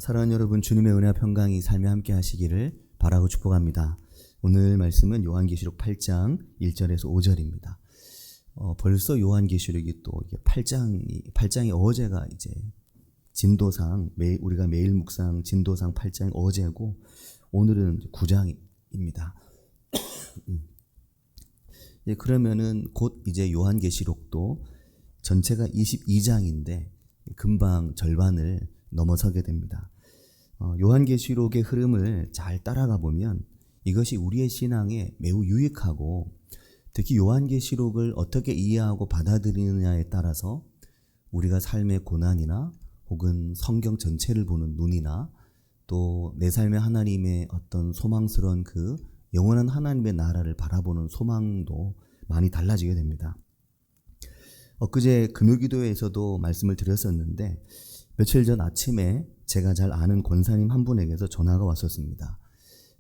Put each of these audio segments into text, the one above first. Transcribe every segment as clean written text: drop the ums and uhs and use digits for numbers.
사랑하는 여러분, 주님의 은혜와 평강이 삶에 함께 하시기를 바라고 축복합니다. 오늘 말씀은 요한계시록 8장 1절에서 5절입니다. 벌써 요한계시록이 또 8장이 어제가 이제 진도상, 우리가 매일 묵상 진도상 8장이 어제고, 오늘은 9장입니다. 그러면은 곧 이제 요한계시록도 전체가 22장인데 금방 절반을 넘어서게 됩니다. 요한계시록의 흐름을 잘 따라가 보면 이것이 우리의 신앙에 매우 유익하고, 특히 요한계시록을 어떻게 이해하고 받아들이느냐에 따라서 우리가 삶의 고난이나 혹은 성경 전체를 보는 눈이나 또 내 삶의 하나님의 어떤 소망스러운 그 영원한 하나님의 나라를 바라보는 소망도 많이 달라지게 됩니다. 엊그제 금요기도에서도 말씀을 드렸었는데, 며칠 전 아침에 제가 잘 아는 권사님 한 분에게서 전화가 왔었습니다.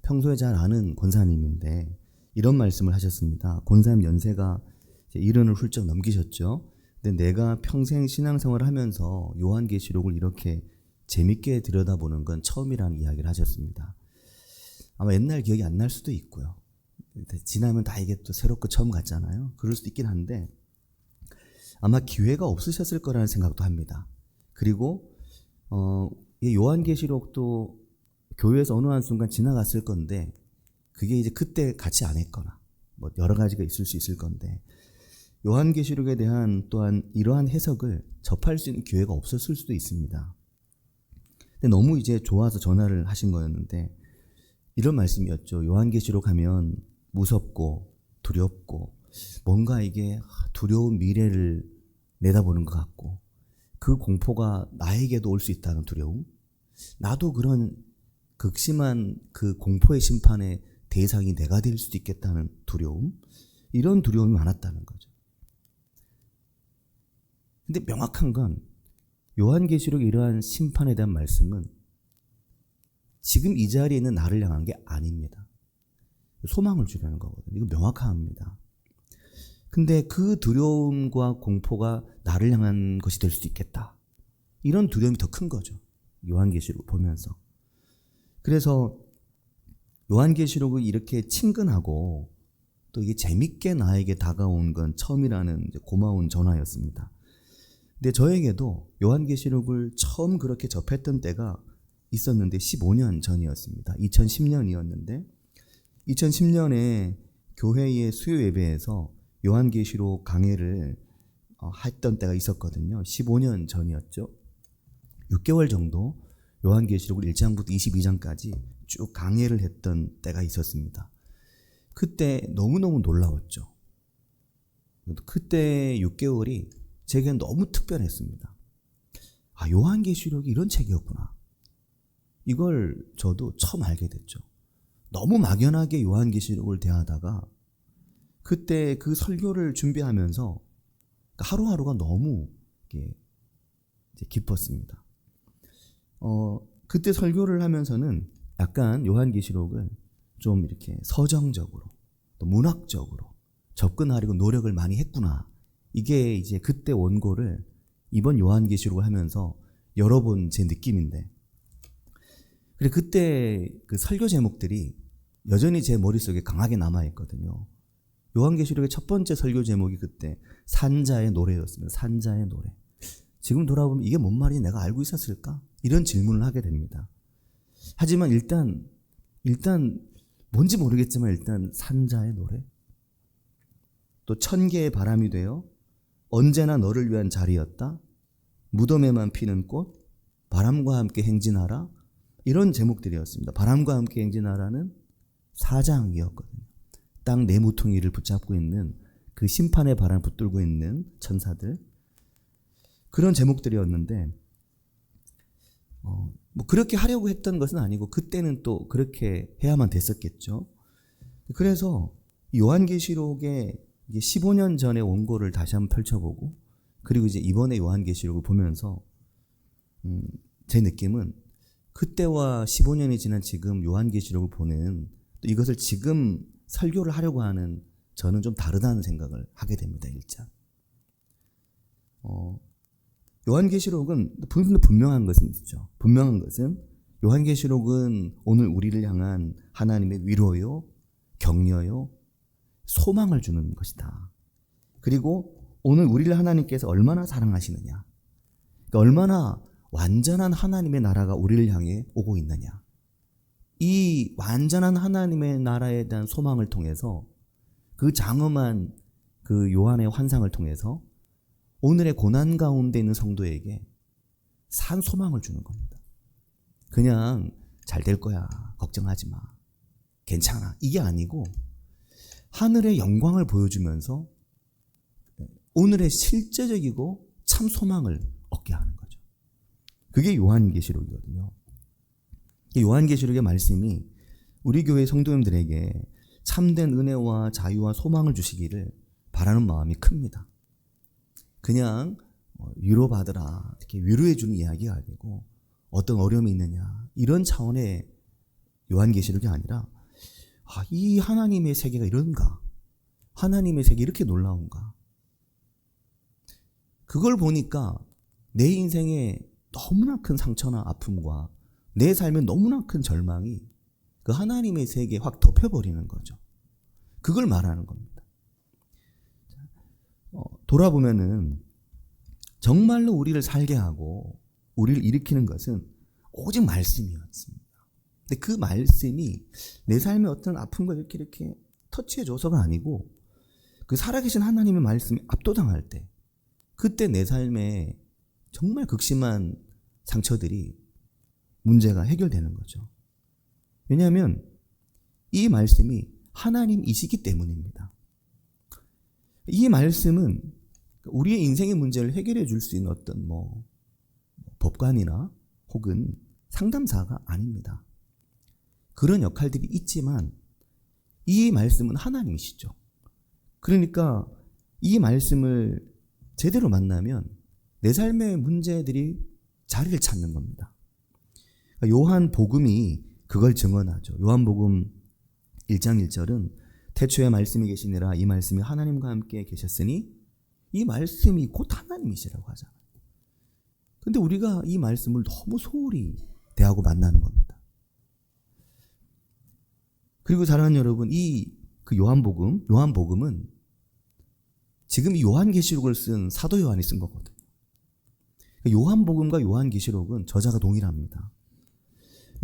평소에 잘 아는 권사님인데 이런 말씀을 하셨습니다. 권사님 연세가 이제 70을 훌쩍 넘기셨죠. 근데 내가 평생 신앙생활을 하면서 요한계시록을 이렇게 재밌게 들여다보는 건 처음이라는 이야기를 하셨습니다. 아마 옛날 기억이 안 날 수도 있고요. 지나면 다 이게 또 새롭고 처음 같잖아요. 그럴 수도 있긴 한데 아마 기회가 없으셨을 거라는 생각도 합니다. 그리고 이 요한계시록도 교회에서 어느 한순간 지나갔을 건데 그게 이제 그때 같이 안 했거나 뭐 여러 가지가 있을 수 있을 건데, 요한계시록에 대한 또한 이러한 해석을 접할 수 있는 기회가 없었을 수도 있습니다. 근데 너무 이제 좋아서 전화를 하신 거였는데 이런 말씀이었죠. 요한계시록 하면 무섭고 두렵고 뭔가 이게 두려운 미래를 내다보는 것 같고, 그 공포가 나에게도 올 수 있다는 두려움, 나도 그런 극심한 그 공포의 심판의 대상이 내가 될 수도 있겠다는 두려움, 이런 두려움이 많았다는 거죠. 근데 명확한 건 요한계시록의 이러한 심판에 대한 말씀은 지금 이 자리에 있는 나를 향한 게 아닙니다. 소망을 주려는 거거든요. 이거 명확합니다. 근데 그 두려움과 공포가 나를 향한 것이 될 수도 있겠다, 이런 두려움이 더 큰 거죠. 요한계시록을 보면서. 그래서 요한계시록을 이렇게 친근하고 또 이게 재밌게 나에게 다가온 건 처음이라는 이제 고마운 전화였습니다. 근데 저에게도 요한계시록을 처음 그렇게 접했던 때가 있었는데 15년 전이었습니다. 2010년이었는데 2010년에 교회의 수요 예배에서 요한계시록 강해를 했던 때가 있었거든요. 15년 전이었죠. 6개월 정도 요한계시록을 1장부터 22장까지 쭉 강해를 했던 때가 있었습니다. 그때 너무너무 놀라웠죠. 그때 6개월이 제게는 너무 특별했습니다. 아, 요한계시록이 이런 책이었구나. 이걸 저도 처음 알게 됐죠. 너무 막연하게 요한계시록을 대하다가 그때 그 설교를 준비하면서 하루하루가 너무 기뻤습니다. 그때 설교를 하면서는 약간 요한계시록을 좀 이렇게 서정적으로 또 문학적으로 접근하려고 노력을 많이 했구나. 이게 이제 그때 원고를 이번 요한계시록을 하면서 여러 번 제 느낌인데, 그리고 그때 그 설교 제목들이 여전히 제 머릿속에 강하게 남아있거든요. 요한계시록의 첫 번째 설교 제목이 그때 산자의 노래였습니다. 산자의 노래. 지금 돌아보면 이게 뭔 말인지 내가 알고 있었을까? 이런 질문을 하게 됩니다. 하지만 일단 뭔지 모르겠지만 일단 산자의 노래, 또 천개의 바람이 되어 언제나 너를 위한 자리였다, 무덤에만 피는 꽃, 바람과 함께 행진하라, 이런 제목들이었습니다. 바람과 함께 행진하라는 4장이었거든요. 땅 네모퉁이를 붙잡고 있는 그 심판의 바람을 붙들고 있는 천사들, 그런 제목들이었는데 뭐 그렇게 하려고 했던 것은 아니고 그때는 또 그렇게 해야만 됐었겠죠. 그래서 요한계시록의 15년 전의 원고를 다시 한번 펼쳐보고, 그리고 이제 이번에 요한계시록을 보면서 제 느낌은 그때와 15년이 지난 지금 요한계시록을 보는, 또 이것을 지금 설교를 하려고 하는 저는 좀 다르다는 생각을 하게 됩니다. 일단 요한계시록은 분명한 것은 있죠. 분명한 것은 요한계시록은 오늘 우리를 향한 하나님의 위로요, 격려요, 소망을 주는 것이다. 그리고 오늘 우리를 하나님께서 얼마나 사랑하시느냐, 그러니까 얼마나 완전한 하나님의 나라가 우리를 향해 오고 있느냐, 이 완전한 하나님의 나라에 대한 소망을 통해서 그 장엄한 그 요한의 환상을 통해서 오늘의 고난 가운데 있는 성도에게 산 소망을 주는 겁니다. 그냥 잘 될 거야, 걱정하지 마, 괜찮아, 이게 아니고 하늘의 영광을 보여주면서 오늘의 실제적이고 참 소망을 얻게 하는 거죠. 그게 요한계시록이거든요. 요한계시록의 말씀이 우리 교회 성도님들에게 참된 은혜와 자유와 소망을 주시기를 바라는 마음이 큽니다. 그냥 위로받으라, 이렇게 위로해주는 이야기가 아니고 어떤 어려움이 있느냐, 이런 차원의 요한계시록이 아니라 이 하나님의 세계가 이런가, 하나님의 세계 이렇게 놀라운가, 그걸 보니까 내 인생에 너무나 큰 상처나 아픔과 내 삶에 너무나 큰 절망이 그 하나님의 세계에 확 덮여버리는 거죠. 그걸 말하는 겁니다. 돌아보면은 정말로 우리를 살게 하고 우리를 일으키는 것은 오직 말씀이었습니다. 근데 그 말씀이 내 삶의 어떤 아픔과 이렇게 터치해줘서가 아니고 그 살아계신 하나님의 말씀이 압도당할 때, 그때 내 삶에 정말 극심한 상처들이, 문제가 해결되는 거죠. 왜냐하면 이 말씀이 하나님이시기 때문입니다. 이 말씀은 우리의 인생의 문제를 해결해 줄 수 있는 어떤 법관이나 혹은 상담사가 아닙니다. 그런 역할들이 있지만 이 말씀은 하나님이시죠. 그러니까 이 말씀을 제대로 만나면 내 삶의 문제들이 자리를 찾는 겁니다. 요한복음이 그걸 증언하죠. 요한복음 1장 1절은 태초에 말씀이 계시니라, 이 말씀이 하나님과 함께 계셨으니 이 말씀이 곧 하나님이시라고 하잖아요. 근데 우리가 이 말씀을 너무 소홀히 대하고 만나는 겁니다. 그리고 사랑하는 여러분, 그 요한복음은 지금 이 요한계시록을 쓴 사도 요한이 쓴 거거든요. 요한복음과 요한계시록은 저자가 동일합니다.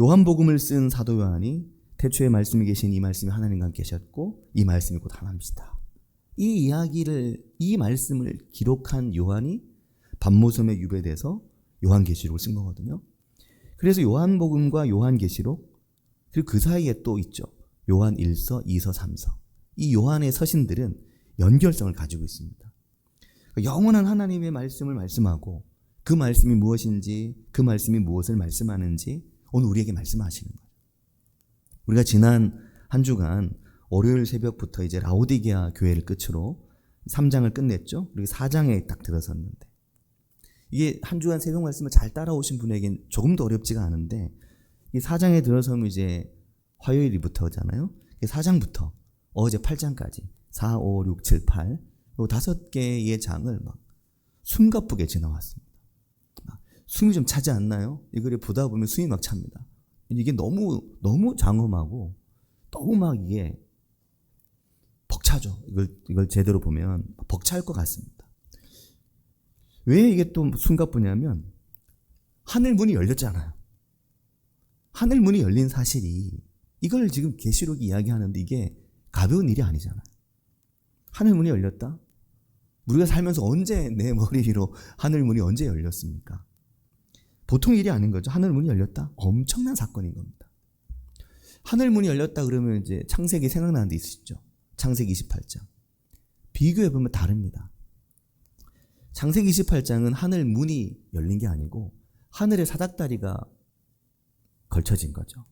요한복음을 쓴 사도 요한이 태초에 말씀이 계신 이 말씀이 하나님과 함께 계셨고 이 말씀이 곧 하나님이시다, 이 말씀을 기록한 요한이 밤모섬에 유배돼서 요한계시록을 쓴 거거든요. 그래서 요한복음과 요한계시록, 그리고 그 사이에 또 있죠. 요한 1서, 2서, 3서. 이 요한의 서신들은 연결성을 가지고 있습니다. 영원한 하나님의 말씀을 말씀하고 그 말씀이 무엇인지, 그 말씀이 무엇을 말씀하는지 오늘 우리에게 말씀하시는 거예요. 우리가 지난 한 주간 월요일 새벽부터 이제 라오디게아 교회를 끝으로 3장을 끝냈죠. 그리고 4장에 딱 들어섰는데, 이게 한 주간 새벽 말씀을 잘 따라오신 분에겐 조금 더 어렵지가 않은데, 이 4장에 들어서면 이제 화요일부터잖아요. 4장부터 어제 8장까지 4, 5, 6, 7, 8 요 5개의 장을 막 숨가쁘게 지나왔습니다. 숨이 좀 차지 않나요? 이 글을 보다 보면 숨이 막 찹니다. 이게 너무 장엄하고 너무 막 이게 벅차죠. 이걸 제대로 보면 벅찰 것 같습니다. 왜 이게 또 숨가쁘냐면 하늘 문이 열렸잖아요. 하늘 문이 열린 사실이, 이걸 지금 계시록이 이야기하는데 이게 가벼운 일이 아니잖아요. 하늘 문이 열렸다? 우리가 살면서 언제 내 머리 위로 하늘 문이 언제 열렸습니까? 보통 일이 아닌 거죠. 하늘 문이 열렸다? 엄청난 사건인 겁니다. 하늘 문이 열렸다 그러면 이제 창세기 생각나는 데 있으시죠? 창세기 28장. 비교해보면 다릅니다. 창세기 28장은 하늘 문이 열린 게 아니고 하늘의 사닥다리가 걸쳐진 거죠.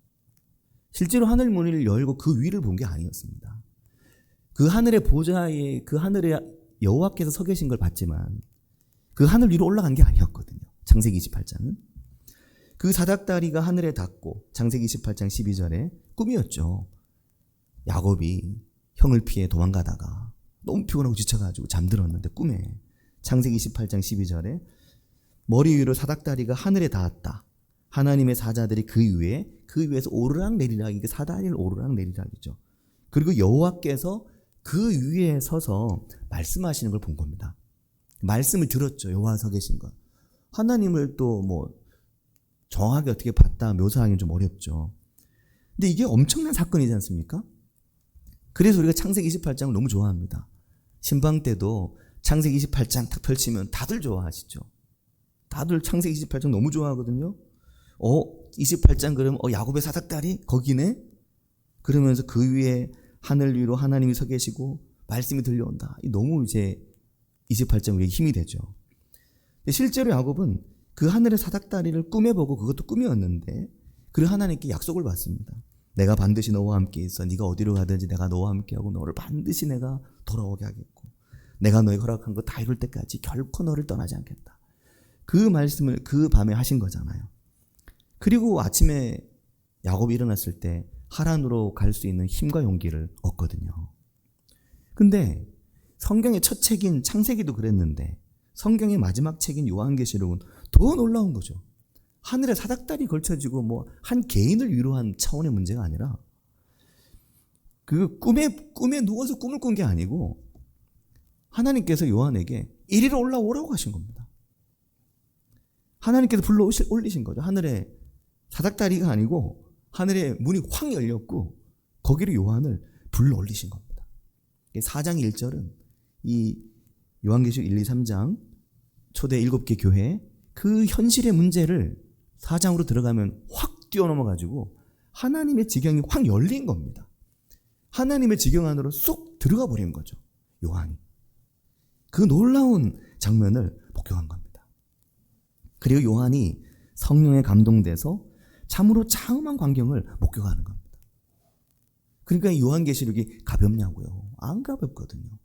실제로 하늘 문을 열고 그 위를 본 게 아니었습니다. 그 하늘의 보좌에 그 하늘에 여호와께서 서 계신 걸 봤지만 그 하늘 위로 올라간 게 아니었거든요. 창세기 28장은. 그 사닥다리가 하늘에 닿고 창세기 28장 12절에 꿈이었죠. 야곱이 형을 피해 도망가다가 너무 피곤하고 지쳐가지고 잠들었는데 꿈에 창세기 28장 12절에 머리 위로 사닥다리가 하늘에 닿았다. 하나님의 사자들이 그 위에서 오르락내리락, 이게 사다리를 오르락내리락이죠. 그리고 여호와께서 그 위에 서서 말씀하시는 걸 본 겁니다. 말씀을 들었죠. 여호와 서 계신 것. 하나님을 또 뭐 정확하게 어떻게 봤다 묘사하기는 좀 어렵죠. 근데 이게 엄청난 사건이지 않습니까? 그래서 우리가 창세기 28장을 너무 좋아합니다. 신방 때도 창세기 28장 딱 펼치면 다들 좋아하시죠. 다들 창세기 28장 너무 좋아하거든요. 28장 그러면 야곱의 사닥다리 거기네? 그러면서 그 위에 하늘 위로 하나님이 서 계시고 말씀이 들려온다. 너무 이제 28장 우리에게 힘이 되죠. 실제로 야곱은 그 하늘의 사닥다리를 꿈에 보고 그것도 꿈이었는데 그리고 하나님께 약속을 받습니다. 내가 반드시 너와 함께 있어. 네가 어디로 가든지 내가 너와 함께하고 너를 반드시 내가 돌아오게 하겠고 내가 너에게 허락한 거 다 이룰 때까지 결코 너를 떠나지 않겠다. 그 말씀을 그 밤에 하신 거잖아요. 그리고 아침에 야곱이 일어났을 때 하란으로 갈 수 있는 힘과 용기를 얻거든요. 근데 성경의 첫 책인 창세기도 그랬는데 성경의 마지막 책인 요한계시록은 더 놀라운 거죠. 하늘에 사닥다리 걸쳐지고 뭐 한 개인을 위로한 차원의 문제가 아니라 그 꿈에 누워서 꿈을 꾼 게 아니고 하나님께서 요한에게 이리로 올라오라고 하신 겁니다. 하나님께서 불러 올리신 거죠. 하늘에 사닥다리가 아니고 하늘의 문이 확 열렸고 거기로 요한을 불러 올리신 겁니다. 4장 1절은 이 요한계시록 1, 2, 3장 초대 7개 교회 그 현실의 문제를 4장으로 들어가면 확 뛰어넘어가지고 하나님의 지경이 확 열린 겁니다. 하나님의 지경 안으로 쏙 들어가 버린 거죠. 요한이. 그 놀라운 장면을 목격한 겁니다. 그리고 요한이 성령에 감동돼서 참으로 장엄한 광경을 목격하는 겁니다. 그러니까 요한계시록이 가볍냐고요. 안 가볍거든요.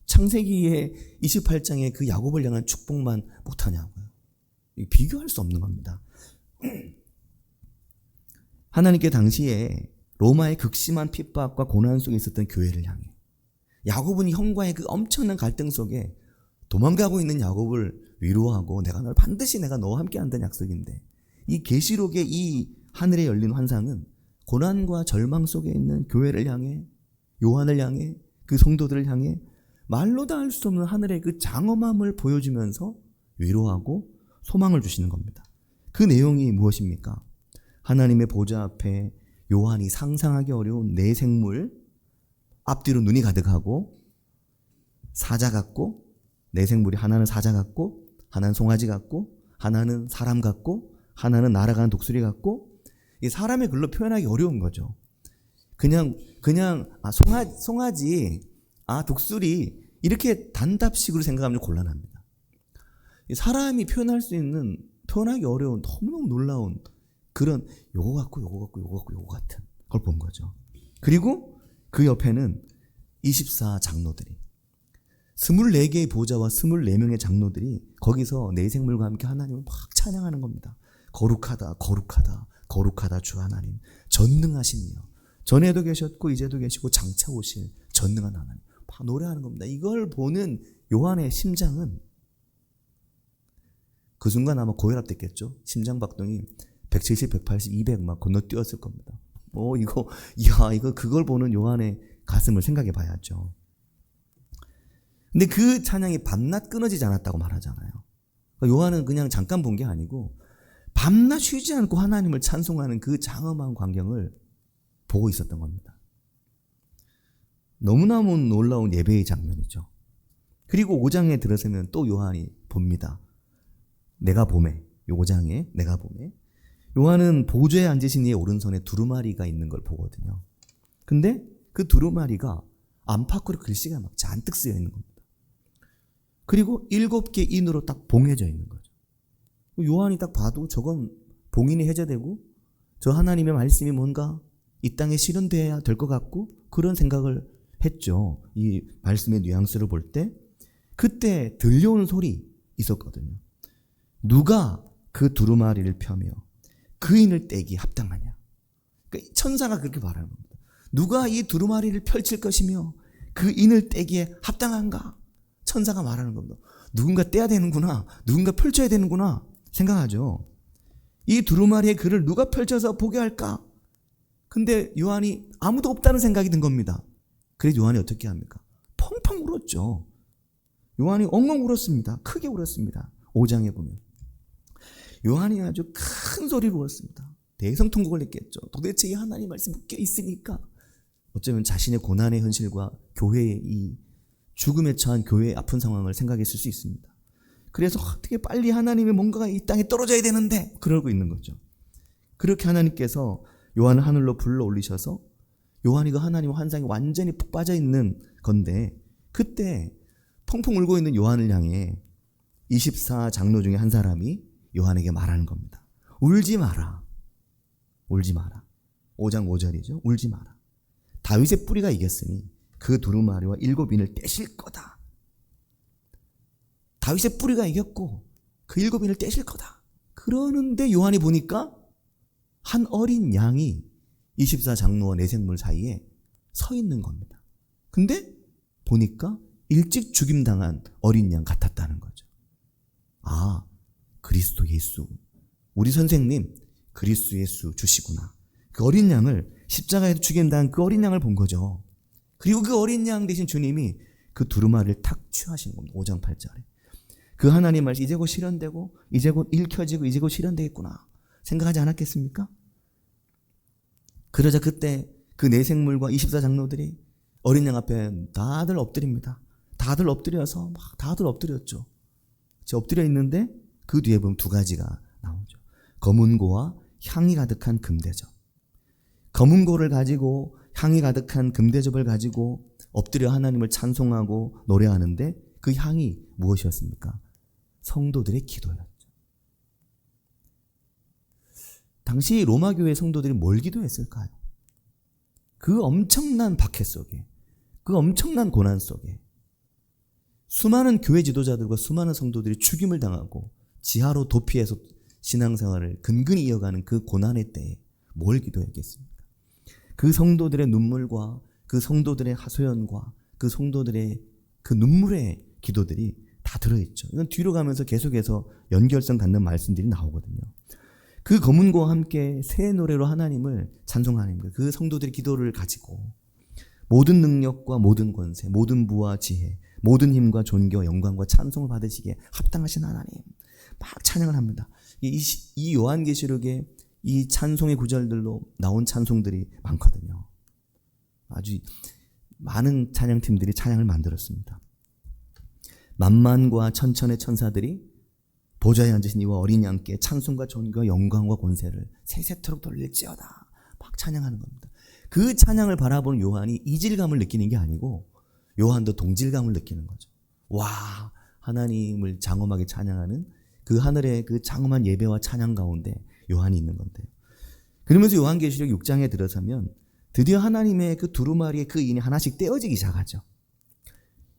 창세기의 28장의 그 야곱을 향한 축복만 못하냐고요. 비교할 수 없는 겁니다. 하나님께 당시에 로마의 극심한 핍박과 고난 속에 있었던 교회를 향해 야곱은 형과의 그 엄청난 갈등 속에 도망가고 있는 야곱을 위로하고 내가 반드시 너와 함께 한다는 약속인데 이 계시록의 이 하늘에 열린 환상은 고난과 절망 속에 있는 교회를 향해 요한을 향해 그 성도들을 향해 말로 다 할 수 없는 하늘의 그 장엄함을 보여주면서 위로하고 소망을 주시는 겁니다. 그 내용이 무엇입니까? 하나님의 보좌 앞에 요한이 상상하기 어려운 네 생물 앞뒤로 눈이 가득하고 사자 같고 네 생물이 하나는 사자 같고 하나는 송아지 같고 하나는 사람 같고 하나는 날아가는 독수리 같고 이 사람의 글로 표현하기 어려운 거죠. 그냥 송아지 독수리 이렇게 단답식으로 생각하면 곤란합니다. 사람이 표현하기 어려운 너무너무 놀라운 그런 요거 같고 같은 걸 본 거죠. 그리고 그 옆에는 24장로들이 24개의 보좌와 24명의 장로들이 거기서 네 생물과 함께 하나님을 막 찬양하는 겁니다. 거룩하다 거룩하다 거룩하다 주 하나님 전능하시니요. 전에도 계셨고 이제도 계시고 장차 오실 전능한 하나님 막 노래하는 겁니다. 이걸 보는 요한의 심장은 그 순간 아마 고혈압됐겠죠. 심장박동이 170, 180, 200 막 건너뛰었을 겁니다. 이거 그걸 보는 요한의 가슴을 생각해 봐야죠. 근데 그 찬양이 밤낮 끊어지지 않았다고 말하잖아요. 요한은 그냥 잠깐 본 게 아니고 밤낮 쉬지 않고 하나님을 찬송하는 그 장엄한 광경을 보고 있었던 겁니다. 너무너무 놀라운 예배의 장면이죠. 그리고 5장에 들어서면 또 요한이 봅니다. 내가 봄에 5장에 내가 봄에 요한은 보좌에 앉으신 이의 오른손에 두루마리가 있는 걸 보거든요. 근데 그 두루마리가 안팎으로 글씨가 막 잔뜩 쓰여 있는 겁니다. 그리고 7개 인으로 딱 봉해져 있는 거죠. 요한이 딱 봐도 저건 봉인이 해제되고 저 하나님의 말씀이 뭔가 이 땅에 실현돼야 될 것 같고 그런 생각을 했죠. 이 말씀의 뉘앙스를 볼 때 그때 들려오는 소리 있었거든요. 누가 그 두루마리를 펴며 그 인을 떼기 합당하냐. 그러니까 천사가 그렇게 말하는 겁니다. 누가 이 두루마리를 펼칠 것이며 그 인을 떼기에 합당한가? 천사가 말하는 겁니다. 누군가 떼야 되는구나. 누군가 펼쳐야 되는구나 생각하죠. 이 두루마리의 글을 누가 펼쳐서 보게 할까? 근데 요한이 아무도 없다는 생각이 든 겁니다. 그래서 요한이 어떻게 합니까? 펑펑 울었죠. 요한이 엉엉 울었습니다. 크게 울었습니다. 5장에 보면 요한이 아주 큰 소리로 울었습니다. 대성통곡을 했겠죠. 도대체 이 하나님 말씀 묶여 있으니까. 어쩌면 자신의 고난의 현실과 교회의 이 죽음에 처한 교회의 아픈 상황을 생각했을 수 있습니다. 그래서 어떻게 빨리 하나님의 뭔가가 이 땅에 떨어져야 되는데 그러고 있는 거죠. 그렇게 하나님께서 요한을 하늘로 불러 올리셔서 요한이 그 하나님의 환상에 완전히 푹 빠져 있는 건데, 그때 펑펑 울고 있는 요한을 향해 24장로 중에 한 사람이 요한에게 말하는 겁니다. 울지 마라. 울지 마라. 5장 5절이죠. 울지 마라. 다윗의 뿌리가 이겼으니 그 두루마리와 7인을 떼실 거다. 다윗의 뿌리가 이겼고 그 7인을 떼실 거다. 그러는데 요한이 보니까 한 어린 양이 24장로와 내생물 사이에 서 있는 겁니다. 근데 보니까 일찍 죽임당한 어린 양 같았다는 거죠. 아, 그리스도 예수. 우리 선생님 그리스도 예수 주시구나. 그 어린 양을 십자가에서 죽임당한 그 어린 양을 본 거죠. 그리고 그 어린 양 대신 주님이 그 두루마리를 탁 취하신 겁니다. 5장 8절에. 그 하나님 말씀 이제 곧 실현되고 이제 곧 읽혀지고 이제 곧 실현되겠구나 생각하지 않았겠습니까? 그러자 그때 그 내생물과 24장로들이 어린 양 앞에 다들 엎드립니다. 다들 엎드려서 막 다들 엎드렸죠. 엎드려 있는데 그 뒤에 보면 두 가지가 나오죠. 검은고와 향이 가득한 금대접. 검은고를 가지고 향이 가득한 금대접을 가지고 엎드려 하나님을 찬송하고 노래하는데 그 향이 무엇이었습니까? 성도들의 기도였죠. 당시 로마 교회 성도들이 뭘 기도했을까요? 그 엄청난 박해 속에, 그 엄청난 고난 속에 수많은 교회 지도자들과 수많은 성도들이 죽임을 당하고 지하로 도피해서 신앙생활을 근근히 이어가는 그 고난의 때에 뭘 기도했겠습니까? 그 성도들의 눈물과 그 성도들의 하소연과 그 성도들의 그 눈물의 기도들이 다 들어있죠. 이건 뒤로 가면서 계속해서 연결성 갖는 말씀들이 나오거든요. 그 검은고와 함께 새 노래로 하나님을 찬송하는 거예요. 그 성도들의 기도를 가지고 모든 능력과 모든 권세, 모든 부와 지혜, 모든 힘과 존귀와 영광과 찬송을 받으시기에 합당하신 하나님 막 찬양을 합니다. 이 요한계시록에 이 찬송의 구절들로 나온 찬송들이 많거든요. 아주 많은 찬양팀들이 찬양을 만들었습니다. 만만과 천천의 천사들이 보좌에 앉으신 이와 어린 양께 찬송과 존귀와 영광과 권세를 세세토록 돌릴지어다 막 찬양하는 겁니다. 그 찬양을 바라보는 요한이 이질감을 느끼는 게 아니고 요한도 동질감을 느끼는 거죠. 와, 하나님을 장엄하게 찬양하는 그 하늘의 그 장엄한 예배와 찬양 가운데 요한이 있는 건데요. 그러면서 요한계시록 6장에 들어서면 드디어 하나님의 그 두루마리의 그 인이 하나씩 떼어지기 시작하죠.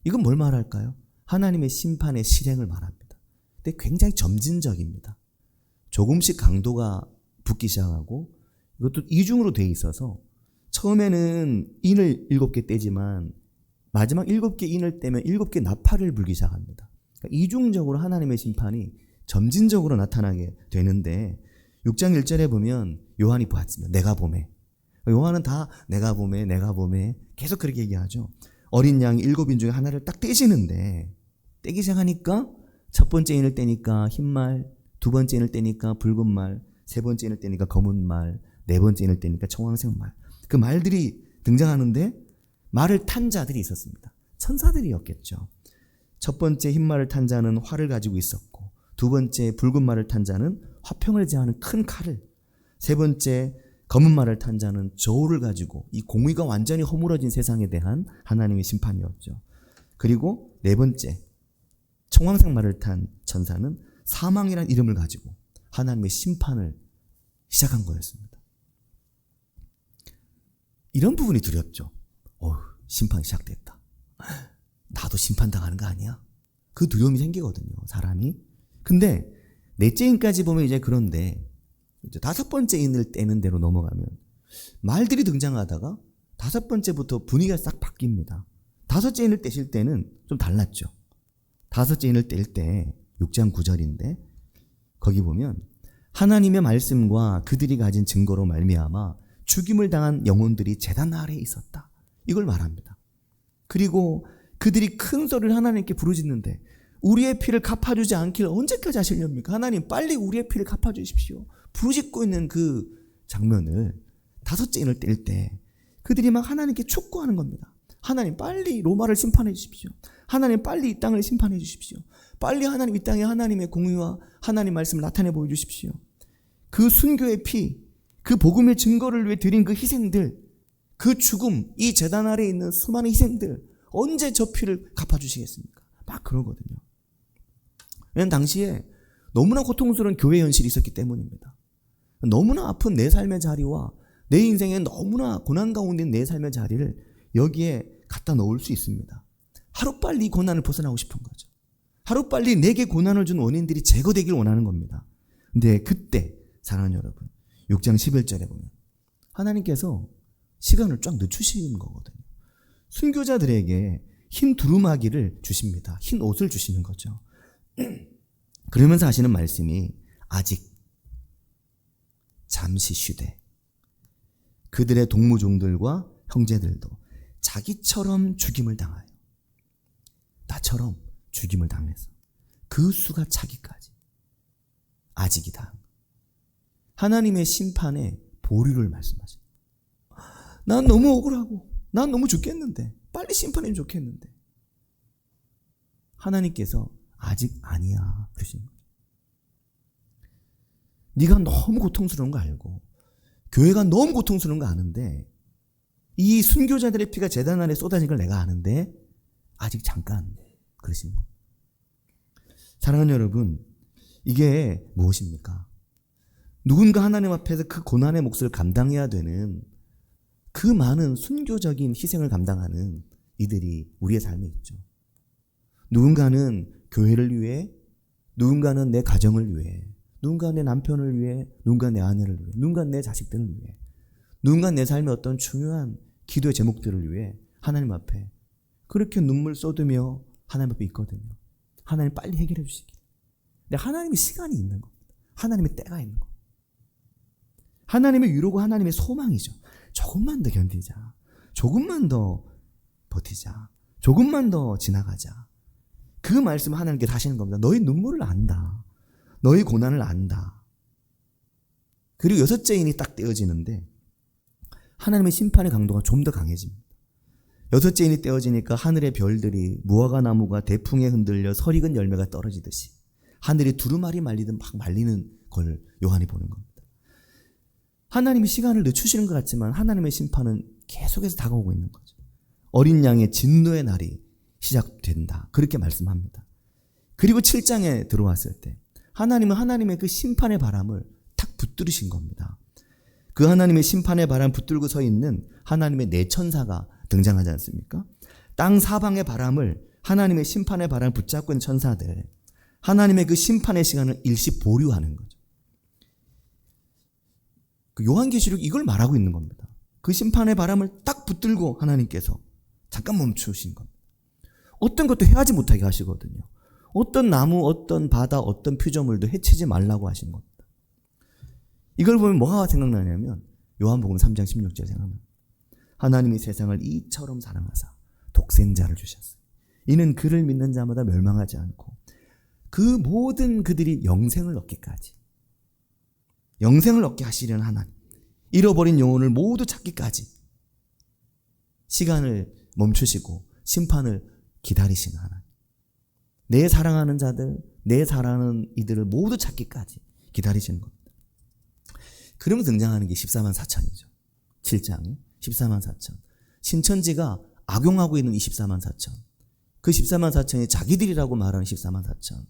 이건 뭘 말할까요? 하나님의 심판의 실행을 말합니다. 근데 굉장히 점진적입니다. 조금씩 강도가 붙기 시작하고 이것도 이중으로 돼 있어서 처음에는 인을 7개 떼지만 마지막 7개 인을 떼면 7개 나팔을 불기 시작합니다. 그러니까 이중적으로 하나님의 심판이 점진적으로 나타나게 되는데 6장 1절에 보면 요한이 보았습니다. 내가 보매. 요한은 다 내가 보매 계속 그렇게 얘기하죠. 어린 양이 7인 중에 하나를 딱 떼시는데 떼기 시작하니까 첫 번째 인을 떼니까 흰 말, 두 번째 인을 떼니까 붉은 말, 세 번째 인을 떼니까 검은 말, 네 번째 인을 떼니까 청황색 말. 그 말들이 등장하는데 말을 탄 자들이 있었습니다. 천사들이었겠죠. 첫 번째 흰 말을 탄 자는 활을 가지고 있었고 두 번째 붉은 말을 탄 자는 화평을 제하는 큰 칼을, 세 번째 검은 말을 탄 자는 저울을 가지고 이 공의가 완전히 허물어진 세상에 대한 하나님의 심판이었죠. 그리고 네 번째 청황색 말을 탄 천사는 사망이라는 이름을 가지고 하나님의 심판을 시작한 거였습니다. 이런 부분이 두렵죠. 심판이 시작됐다. 나도 심판당하는 거 아니야? 그 두려움이 생기거든요, 사람이. 근데 넷째 인까지 보면 이제 그런데 이제 다섯 번째 인을 떼는 대로 넘어가면 말들이 등장하다가 다섯 번째부터 분위기가 싹 바뀝니다. 다섯째 인을 떼실 때는 좀 달랐죠. 다섯째 인을 뗄 때 6장 9절인데 거기 보면 하나님의 말씀과 그들이 가진 증거로 말미암아 죽임을 당한 영혼들이 제단 아래에 있었다. 이걸 말합니다. 그리고 그들이 큰 소리를 하나님께 부르짖는데 우리의 피를 갚아주지 않길 언제까지 하시렵니까? 하나님 빨리 우리의 피를 갚아주십시오. 부르짖고 있는 그 장면을 다섯째 인을 뗄 때 그들이 막 하나님께 촉구하는 겁니다. 하나님 빨리 로마를 심판해 주십시오. 하나님 빨리 이 땅을 심판해 주십시오. 빨리 하나님 이 땅에 하나님의 공의와 하나님 말씀을 나타내 보여주십시오. 그 순교의 피, 그 복음의 증거를 위해 드린 그 희생들, 그 죽음, 이 제단 아래에 있는 수많은 희생들 언제 저 피를 갚아주시겠습니까? 막 그러거든요. 왜냐하면 당시에 너무나 고통스러운 교회 현실이 있었기 때문입니다. 너무나 아픈 내 삶의 자리와 내 인생에 너무나 고난 가운데 있는 내 삶의 자리를 여기에 갖다 놓을 수 있습니다. 하루빨리 이 고난을 벗어나고 싶은 거죠. 하루빨리 내게 고난을 준 원인들이 제거되길 원하는 겁니다. 근데 그때 사랑하는 여러분 6장 11절에 보면 하나님께서 시간을 쫙 늦추시는 거거든요. 순교자들에게 흰 두루마기를 주십니다. 흰 옷을 주시는 거죠. 그러면서 하시는 말씀이 아직 잠시 쉬되 그들의 동무종들과 형제들도 자기처럼 죽임을 당하여 나처럼 죽임을 당해서 그 수가 차기까지 아직이다. 하나님의 심판에 보류를 말씀하셔요. 난 너무 억울하고 난 너무 죽겠는데 빨리 심판해주면 좋겠는데 하나님께서 아직 아니야 그러시는 거죠. 네가 너무 고통스러운 거 알고 교회가 너무 고통스러운 거 아는데 이 순교자들의 피가 제단 안에 쏟아진 걸 내가 아는데 아직 잠깐 그러시는 거예요. 사랑하는 여러분 이게 무엇입니까? 누군가 하나님 앞에서 그 고난의 몫을 감당해야 되는 그 많은 순교적인 희생을 감당하는 이들이 우리의 삶에 있죠. 누군가는 교회를 위해, 누군가는 내 가정을 위해, 누군가는 내 남편을 위해, 누군가는 내 아내를 위해, 누군가는 내 자식들을 위해, 누군가는 내 삶의 어떤 중요한 기도의 제목들을 위해 하나님 앞에 그렇게 눈물 쏟으며 하나님 앞에 있거든요. 하나님 빨리 해결해 주시길. 근데 하나님의 시간이 있는 겁니다. 하나님의 때가 있는 겁니다. 하나님의 위로가 하나님의 소망이죠. 조금만 더 견디자. 조금만 더 버티자. 조금만 더 지나가자. 그 말씀을 하나님께 하시는 겁니다. 너희 눈물을 안다. 너희 고난을 안다. 그리고 여섯째 인이 딱 떼어지는데 하나님의 심판의 강도가 좀 더 강해집니다. 여섯째 인이 떼어지니까 하늘의 별들이 무화과 나무가 대풍에 흔들려 설익은 열매가 떨어지듯이 하늘이 두루마리 말리듯 막 말리는 걸 요한이 보는 겁니다. 하나님이 시간을 늦추시는 것 같지만 하나님의 심판은 계속해서 다가오고 있는 거죠. 어린 양의 진노의 날이 시작된다. 그렇게 말씀합니다. 그리고 7장에 들어왔을 때 하나님은 하나님의 그 심판의 바람을 탁 붙들으신 겁니다. 그 하나님의 심판의 바람 붙들고 서 있는 하나님의 네 천사가 등장하지 않습니까? 땅 사방의 바람을 하나님의 심판의 바람을 붙잡고 있는 천사들, 하나님의 그 심판의 시간을 일시 보류하는 거죠. 그 요한계시록 이걸 말하고 있는 겁니다. 그 심판의 바람을 딱 붙들고 하나님께서 잠깐 멈추신 겁니다. 어떤 것도 해하지 못하게 하시거든요. 어떤 나무, 어떤 바다, 어떤 피조물도 해치지 말라고 하신 겁니다. 이걸 보면 뭐가 생각나냐면 요한복음 3장 16절 생각납니다. 하나님이 세상을 이처럼 사랑하사 독생자를 주셨어요. 이는 그를 믿는 자마다 멸망하지 않고 그 모든 그들이 영생을 얻기까지, 영생을 얻게 하시려는 하나님, 잃어버린 영혼을 모두 찾기까지 시간을 멈추시고 심판을 기다리시는 하나님, 내 사랑하는 자들, 내 사랑하는 이들을 모두 찾기까지 기다리시는 겁니다. 그러면서 등장하는 게 14만 4천이죠. 7장에 14만 4천. 신천지가 악용하고 있는 이 14만 4천. 그 14만 4천이 자기들이라고 말하는 14만 4천.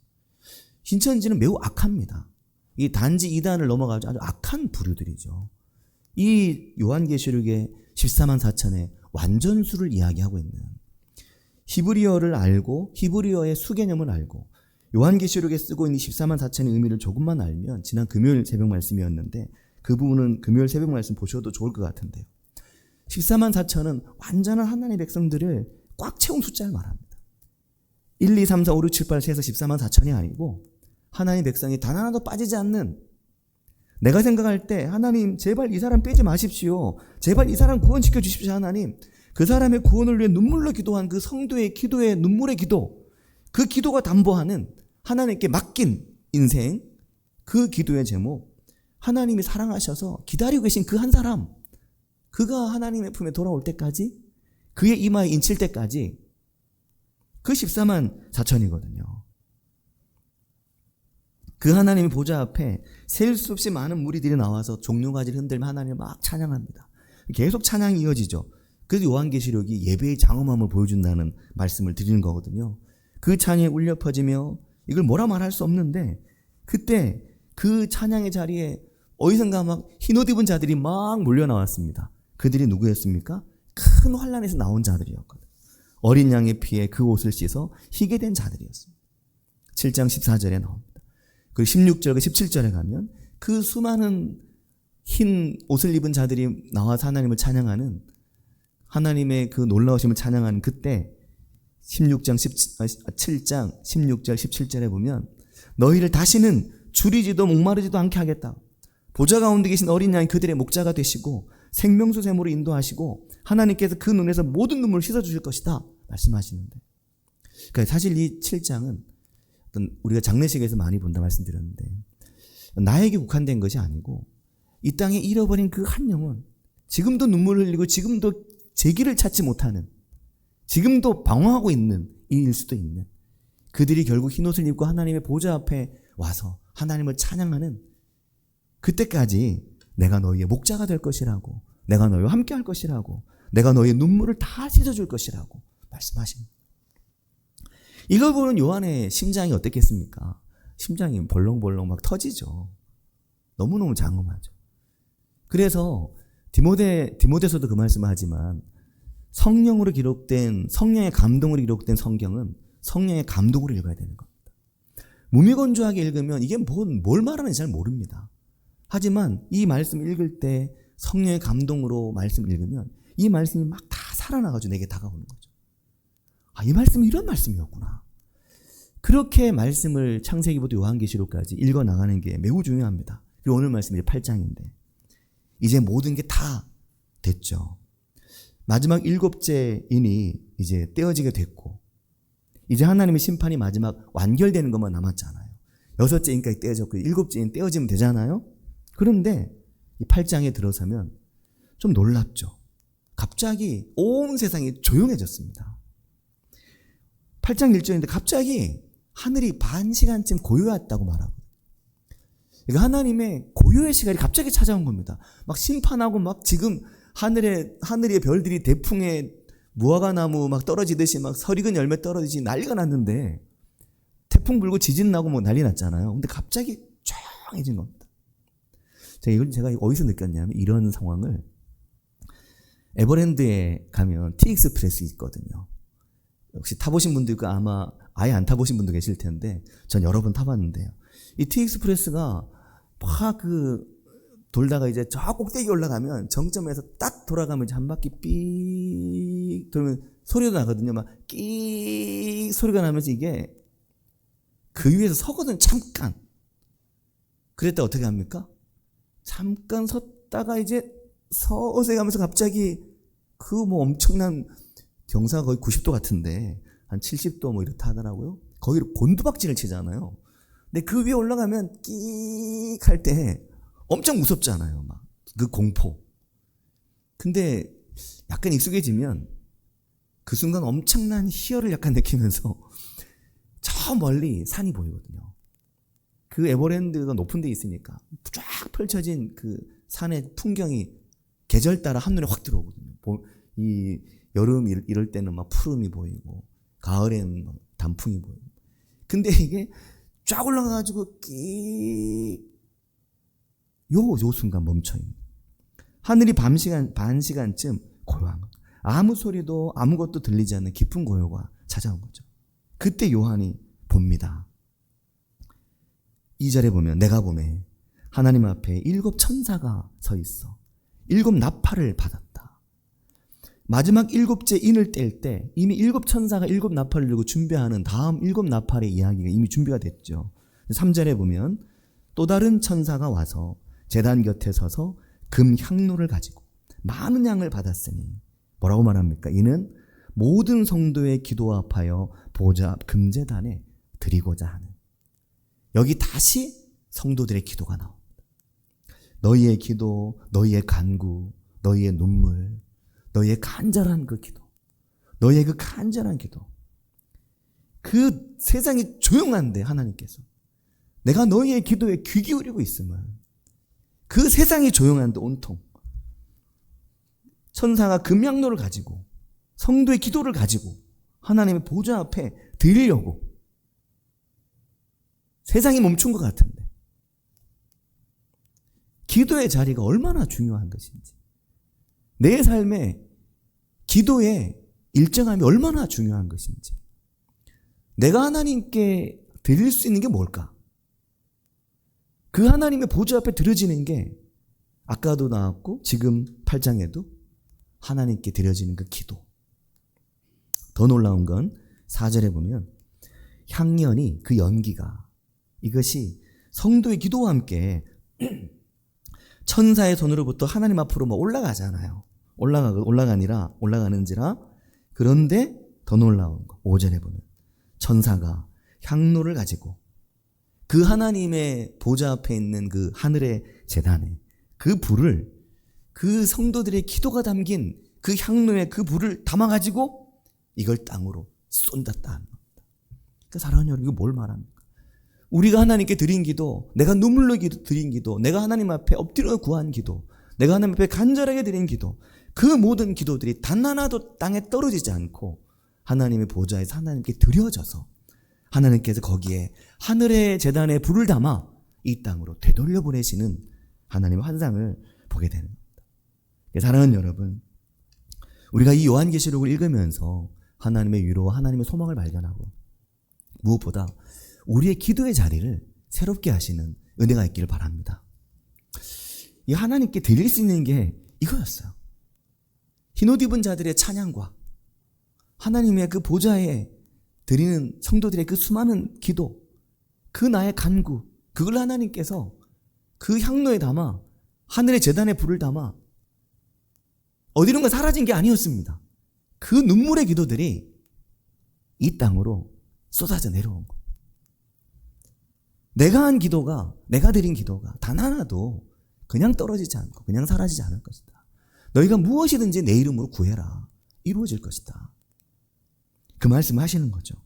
신천지는 매우 악합니다. 이 단지 이단을 넘어가지고 아주 악한 부류들이죠. 이 요한계시록의 14만 4천의 완전수를 이야기하고 있는, 히브리어를 알고 히브리어의 수개념을 알고 요한계시록에 쓰고 있는 14만 4천의 의미를 조금만 알면, 지난 금요일 새벽 말씀이었는데 그 부분은 금요일 새벽 말씀 보셔도 좋을 것 같은데요. 14만 4천은 완전한 하나님의 백성들을 꽉 채운 숫자를 말합니다. 1, 2, 3, 4, 5, 6, 7, 8, 10에서 14만 4천이 아니고 하나님의 백성이 단 하나도 빠지지 않는 내가 생각할 때 하나님 제발 이 사람 빼지 마십시오. 제발 이 사람 구원시켜 주십시오. 하나님. 그 사람의 구원을 위해 눈물로 기도한 그 성도의 기도의 눈물의 기도, 그 기도가 담보하는 하나님께 맡긴 인생, 그 기도의 제목, 하나님이 사랑하셔서 기다리고 계신 그 한 사람, 그가 하나님의 품에 돌아올 때까지, 그의 이마에 인칠 때까지 그 14만 4천이거든요. 그 하나님의 보좌 앞에 셀 수 없이 많은 무리들이 나와서 종려가지를 흔들며 하나님을 막 찬양합니다. 계속 찬양이 이어지죠. 그래서 요한계시록이 예배의 장엄함을 보여준다는 말씀을 드리는 거거든요. 그 찬양이 울려 퍼지며 이걸 뭐라 말할 수 없는데, 그때 그 찬양의 자리에 어디선가 막 흰옷 입은 자들이 막 몰려 나왔습니다. 그들이 누구였습니까? 큰 환란에서 나온 자들이었거든요. 어린 양의 피에 그 옷을 씻어 희게 된 자들이었습니다. 7장 14절에 나옵니다. 그리고 16절과 17절에 가면 그 수많은 흰 옷을 입은 자들이 나와서 하나님을 찬양하는, 하나님의 그 놀라우심을 찬양하는 그때 7장 16절 17절에 보면 너희를 다시는 줄이지도 목마르지도 않게 하겠다. 보좌 가운데 계신 어린 양이 그들의 목자가 되시고 생명수 샘으로 인도하시고 하나님께서 그 눈에서 모든 눈물을 씻어주실 것이다 말씀하시는데, 그러니까 사실 이 7장은 어떤 우리가 장례식에서 많이 본다 말씀드렸는데, 나에게 국한된 것이 아니고 이 땅에 잃어버린 그 한 영혼, 지금도 눈물을 흘리고 지금도 제 길을 찾지 못하는, 지금도 방황하고 있는 이일 수도 있는 그들이 결국 흰옷을 입고 하나님의 보좌 앞에 와서 하나님을 찬양하는 그때까지 내가 너희의 목자가 될 것이라고, 내가 너희와 함께 할 것이라고, 내가 너희의 눈물을 다 씻어줄 것이라고 말씀하십니다. 이걸 보는 요한의 심장이 어땠겠습니까? 심장이 벌렁벌렁 막 터지죠. 너무너무 장엄하죠. 그래서 디모데서도 그 말씀을 하지만 성령으로 기록된, 성령의 감동으로 기록된 성경은 성령의 감동으로 읽어야 되는 겁니다. 무미건조하게 읽으면 이게 뭘 말하는지 잘 모릅니다. 하지만 이 말씀 읽을 때 성령의 감동으로 말씀 읽으면 이 말씀이 막 다 살아나가지고 내게 다가오는 거죠. 아, 이 말씀이 이런 말씀이었구나. 그렇게 말씀을 창세기부터 요한계시록까지 읽어나가는 게 매우 중요합니다. 그리고 오늘 말씀이 8장인데 이제 모든 게 다 됐죠. 마지막 7째 인이 이제 떼어지게 됐고 이제 하나님의 심판이 마지막 완결되는 것만 남았잖아요. 6째 인까지 떼어졌고 7째 인 떼어지면 되잖아요. 그런데 이 8장에 들어서면 좀 놀랍죠. 갑자기 온 세상이 조용해졌습니다. 8장 1절인데 갑자기 하늘이 반 시간쯤 고요했다고 말하고, 그러니까 하나님의 고요의 시간이 갑자기 찾아온 겁니다. 막 심판하고 막 지금 하늘의 별들이 대풍에 무화과나무 막 떨어지듯이 막 설익은 열매 떨어지듯이 난리가 났는데, 태풍 불고 지진 나고 뭐 난리 났잖아요. 근데 갑자기 조용해진 겁니다. 제가 어디서 느꼈냐면 이런 상황을 에버랜드에 가면 티익스프레스 있거든요. 혹시 타보신 분도 있고 아마 아예 안 타보신 분도 계실 텐데 전 여러 번 타봤는데요. 이 티익스프레스가 막 돌다가 이제 저 꼭대기 올라가면 정점에서 딱 돌아가면 이제 한 바퀴 삑 돌면 소리가 나거든요. 막 끼 소리가 나면서 이게 그 위에서 서거든 잠깐. 그랬다 어떻게 합니까? 잠깐 섰다가 이제 서서히 가면서 갑자기 그 뭐 엄청난 경사가 거의 90도 같은데 한 70도 뭐 이렇다 하더라고요. 거기로 곤두박질을 치잖아요. 근데 그 위에 올라가면 끼익 할 때 엄청 무섭잖아요. 막 그 공포. 근데 약간 익숙해지면 그 순간 엄청난 희열을 약간 느끼면서 저 멀리 산이 보이거든요. 그 에버랜드가 높은 데 있으니까 쫙 펼쳐진 그 산의 풍경이 계절 따라 한눈에 확 들어오거든요. 이 여름 이럴 때는 막 푸름이 보이고 가을엔 막 단풍이 보이고. 근데 이게 쫙 올라가가지고 요 순간 멈춰있는. 하늘이 반 시간쯤 고요한 것. 아무 소리도 아무것도 들리지 않는 깊은 고요가 찾아온 거죠. 그때 요한이 봅니다. 2절에 보면 내가 보매 하나님 앞에 7 천사가 서 있어 7 나팔을 받았다. 마지막 7째 인을 뗄 때 이미 7 천사가 7 나팔을 들고 준비하는 다음 7 나팔의 이야기가 이미 준비가 됐죠. 3절에 보면 또 다른 천사가 와서 제단 곁에 서서 금 향로를 가지고 많은 양을 받았으니 뭐라고 말합니까? 이는 모든 성도의 기도와 합하여 보좌 앞 금제단에 드리고자 하는. 여기 다시 성도들의 기도가 나옵니다. 너희의 기도, 너희의 간구, 너희의 눈물, 너희의 간절한 그 기도, 너희의 그 간절한 기도. 그 세상이 조용한데 하나님께서 내가 너희의 기도에 귀 기울이고 있으면 그 세상이 조용한데 온통 천사가 금향로를 가지고 성도의 기도를 가지고 하나님의 보좌 앞에 드리려고 세상이 멈춘 것 같은데 기도의 자리가 얼마나 중요한 것인지, 내 삶에 기도의 일정함이 얼마나 중요한 것인지, 내가 하나님께 드릴 수 있는 게 뭘까? 그 하나님의 보좌 앞에 드려지는 게 아까도 나왔고 지금 8장에도 하나님께 드려지는 그 기도. 더 놀라운 건 4절에 보면 향연이, 그 연기가, 이것이 성도의 기도와 함께 천사의 손으로부터 하나님 앞으로 올라가잖아요. 올라가는지라. 그런데 더 놀라운 거 5절에 보면 천사가 향로를 가지고 그 하나님의 보좌 앞에 있는 그 하늘의 제단에 그 불을, 그 성도들의 기도가 담긴 그 향로에 그 불을 담아가지고 이걸 땅으로 쏜다는 겁니다. 그러니까 사랑하는 여러분, 이거 뭘 말합니까? 우리가 하나님께 드린 기도, 내가 눈물로 드린 기도, 내가 하나님 앞에 엎드려 구한 기도, 내가 하나님 앞에 간절하게 드린 기도, 그 모든 기도들이 단 하나도 땅에 떨어지지 않고 하나님의 보좌에서 하나님께 드려져서 하나님께서 거기에 하늘의 제단에 불을 담아 이 땅으로 되돌려 보내시는 하나님의 환상을 보게 되는 겁니다. 사랑하는 여러분, 우리가 이 요한계시록을 읽으면서 하나님의 위로와 하나님의 소망을 발견하고 무엇보다 우리의 기도의 자리를 새롭게 하시는 은혜가 있기를 바랍니다. 이 하나님께 드릴 수 있는 게 이거였어요. 흰옷 입은 자들의 찬양과 하나님의 그 보좌에 드리는 성도들의 그 수많은 기도, 그 나의 간구, 그걸 하나님께서 그 향로에 담아 하늘의 제단에 불을 담아 어디론가 사라진 게 아니었습니다. 그 눈물의 기도들이 이 땅으로 쏟아져 내려온 것. 내가 한 기도가, 내가 드린 기도가 단 하나도 그냥 떨어지지 않고 그냥 사라지지 않을 것이다. 너희가 무엇이든지 내 이름으로 구해라. 이루어질 것이다. 그 말씀을 하시는 거죠.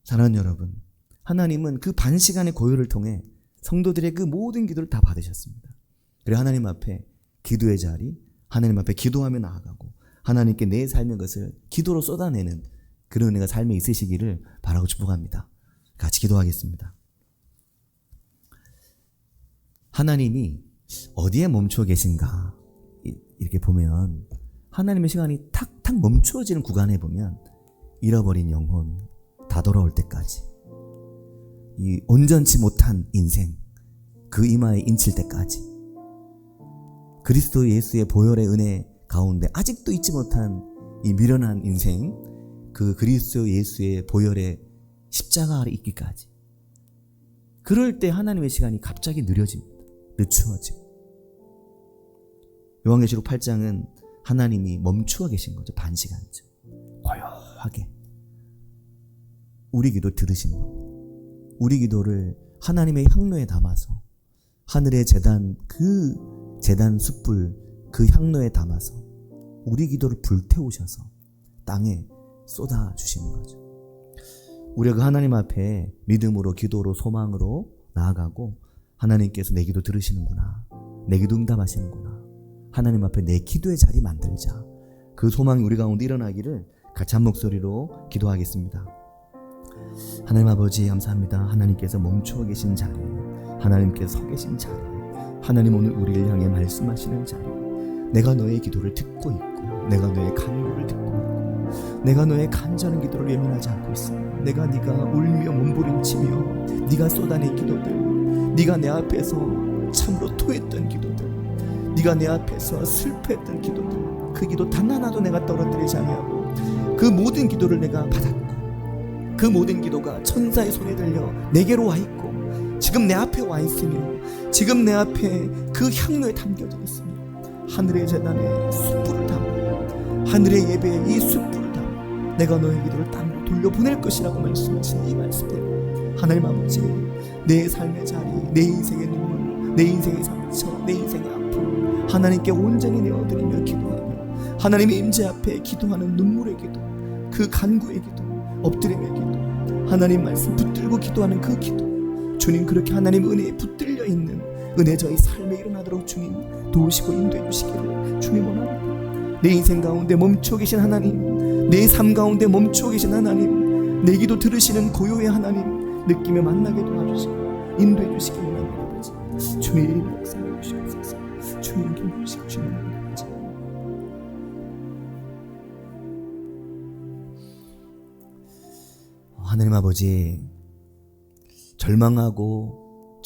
사랑하는 여러분, 하나님은 그 반시간의 고요를 통해 성도들의 그 모든 기도를 다 받으셨습니다. 그리고 하나님 앞에 기도의 자리, 하나님 앞에 기도하며 나아가고 하나님께 내 삶의 것을 기도로 쏟아내는 그런 은혜가 삶에 있으시기를 바라고 축복합니다. 같이 기도하겠습니다. 하나님이 어디에 멈춰 계신가 이렇게 보면 하나님의 시간이 탁탁 멈추어지는 구간에 보면 잃어버린 영혼 다 돌아올 때까지, 이 온전치 못한 인생 그 이마에 인칠 때까지, 그리스도 예수의 보혈의 은혜 가운데 아직도 잊지 못한 이 미련한 인생, 그 그리스도 예수의 보혈의 십자가 아래 있기까지, 그럴 때 하나님의 시간이 갑자기 느려집니다. 늦추어지고. 요한계시록 8장은 하나님이 멈추어 계신 거죠. 반시간쯤 고요하게 우리 기도를 들으시는 겁니다. 우리 기도를 하나님의 향로에 담아서 하늘의 제단, 그 제단 숯불 그 향로에 담아서 우리 기도를 불태우셔서 땅에 쏟아주시는 거죠. 우리가 그 하나님 앞에 믿음으로, 기도로, 소망으로 나아가고 하나님께서 내 기도 들으시는구나, 내 기도 응답하시는구나, 하나님 앞에 내 기도의 자리 만들자, 그 소망이 우리 가운데 일어나기를 같이 한 목소리로 기도하겠습니다. 하나님 아버지 감사합니다. 하나님께서 멈추어 계신 자리, 하나님께서 서 계신 자리, 하나님 오늘 우리를 향해 말씀하시는 자리, 내가 너의 기도를 듣고 있고 내가 너의 간구를 듣고 있고 내가 너의 간절한 기도를 외면하지 않고 있습니다. 내가 네가 울며 몸부림치며 네가 쏟아낸 기도들, 네가 내 앞에서 참으로 토했던 기도들, 네가 내 앞에서 슬퍼했던 기도들, 그 기도 단 하나도 내가 떨어뜨리지 아니하고 그 모든 기도를 내가 받았고 그 모든 기도가 천사의 손에 들려 내게로 와 있고 지금 내 앞에 와 있으며 지금 내 앞에 그 향로에 담겨져 있으며 하늘의 제단에 숯불을 담아 하늘의 예배에 이 숯불을 담아 내가 너의 기도를 땅으로 돌려보낼 것이라고 말씀하신 이 말씀대로 하나님 아버지, 내 삶의 자리, 내 인생의 눈물, 내 인생의 상처, 내 인생의 아픔 하나님께 온전히 내어드리며 기도하며 하나님의 임재 앞에 기도하는 눈물의 기도, 그 간구의 기도, 엎드림의 기도, 하나님 말씀 붙들고 기도하는 그 기도, 주님 그렇게 하나님 은혜에 붙들려 있는 은혜 저희 삶에 일어나도록 주님 도우시고 인도해 주시기를 주님 원합니다. 내 인생 가운데 멈춰 계신 하나님, 내 삶 가운데 멈춰 계신 하나님, 내 기도 들으시는 고요의 하나님 느끼며 만나게 도와주시고 인도해 주시기 원합니다. 아버지, 주님 역사해 주시옵소서. 주님 기도하시고 주님 아버지. 하나님 아버지, 절망하고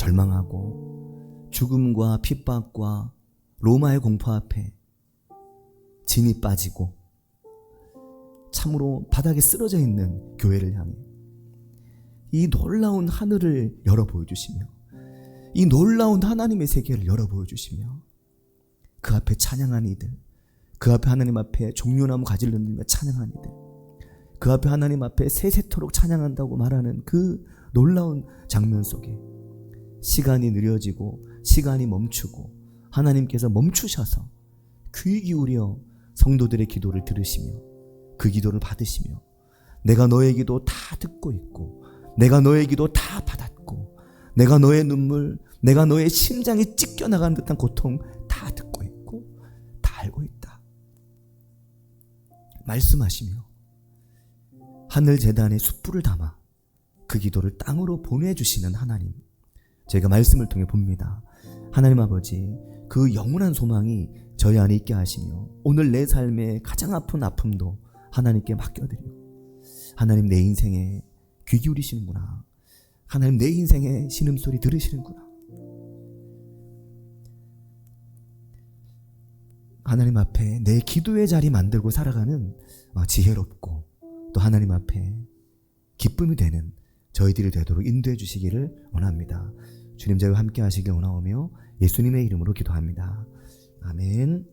죽음과 핍박과 로마의 공포 앞에 진이 빠지고 참으로 바닥에 쓰러져 있는 교회를 향해 이 놀라운 하늘을 열어 보여주시며 이 놀라운 하나님의 세계를 열어 보여주시며 그 앞에 찬양한 이들, 그 앞에 하나님 앞에 종려나무 가지를 흔들며 찬양한 이들, 그 앞에 하나님 앞에 세세토록 찬양한다고 말하는 그 놀라운 장면 속에 시간이 느려지고 시간이 멈추고 하나님께서 멈추셔서 귀 기울여 성도들의 기도를 들으시며 그 기도를 받으시며 내가 너의 기도 다 듣고 있고 내가 너의 기도 다 받았고 내가 너의 눈물, 내가 너의 심장이 찢겨나가는 듯한 고통 다 듣고 있고 다 알고 있다 말씀하시며 하늘 제단에 숯불을 담아 그 기도를 땅으로 보내주시는 하나님, 저희가 말씀을 통해 봅니다. 하나님 아버지, 그 영원한 소망이 저희 안에 있게 하시며 오늘 내 삶의 가장 아픈 아픔도 하나님께 맡겨드리고 하나님 내 인생에 귀 기울이시는구나, 하나님 내 인생의 신음소리 들으시는구나, 하나님 앞에 내 기도의 자리 만들고 살아가는 지혜롭고 또 하나님 앞에 기쁨이 되는 저희들이 되도록 인도해 주시기를 원합니다. 주님 저희와 함께 하시길 원하오며 예수님의 이름으로 기도합니다. 아멘.